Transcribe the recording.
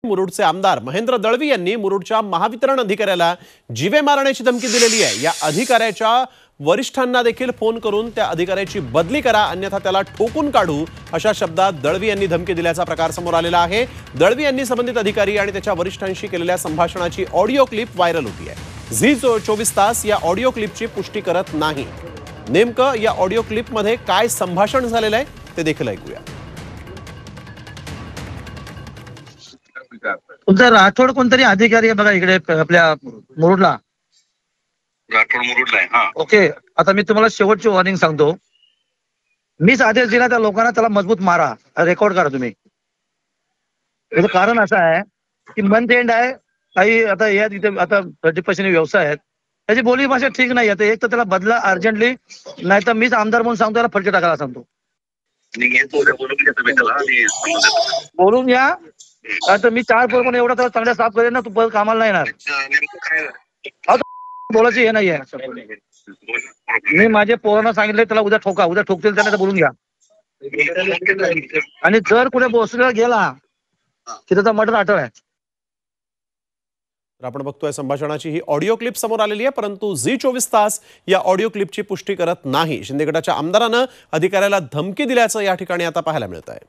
मुरुडचे आमदार महेंद्र दळवी यांनी मुरुडच्या महावितरण अधिकाऱ्याला जीवे मारण्याची धमकी दिलेली आहे। या अधिकाऱ्याच्या वरिष्ठांना देखील फोन करून त्या अधिकाऱ्याची बदली करा अन्यथा त्याला ठोकून काढू अशा शब्दात दळवी यांनी धमकी दिल्याचा प्रकार समोर आलेला आहे। दळवी यांनी संबंधित अधिकारी आणि त्याच्या वरिष्ठांशी केलेल्या संभाषणाची ऑडिओ क्लिप व्हायरल होती आहे। झी 24 तास या ऑडिओ क्लिपची पुष्टी करत नाही। नेमकं या ऑडिओ क्लिप मध्ये काय संभाषण झालेलं आहे ते देखील ऐकूया। तुमचा राठोड कोणतरी अधिकारी आहे बघा इकडे आपल्या मुरुडला। राठोड मुरुडला आहे। हा ओके, आता मी तुम्हाला शेवटची वॉर्निंग सांगतो। मीच आदेश दिला त्या लोकांना त्याला मजबूत मारा, रेकॉर्ड करा तुम्ही। याचं कारण असं आहे की मंथ एंड आहे, काही आता या तिथे आता 30% व्यवसाय आहेत, त्याची बोली भाषा ठीक नाही आहे। एक तर त्याला बदला अर्जंटली, नाही तर मीच आमदार म्हणून सांगतो त्याला फटके टाकायला सांगतो। बोलून घ्या, तर मी 4 पोर पण एवढा त्याला चांगल्या साफ करेन ना, तू परत कामाला नाही येणार। बोलायची हे नाहीये। मी माझे पोरांना सांगितले त्याला उद्या ठोका, उद्या ठोकतील त्यांना तर बोलून घ्या। आणि जर कुठे बोसरीला गेला की त्याचा मर्डर अटळ आहे। आपण बघतोय संभाषणाची ही ऑडिओ क्लिप समोर आलेली आहे, परंतु झी 24 तास या ऑडिओ क्लिपची पुष्टी करत नाही। शिंदे गटाच्या आमदारानं अधिकाऱ्याला धमकी दिल्याचं या ठिकाणी आता पाहायला मिळत आहे।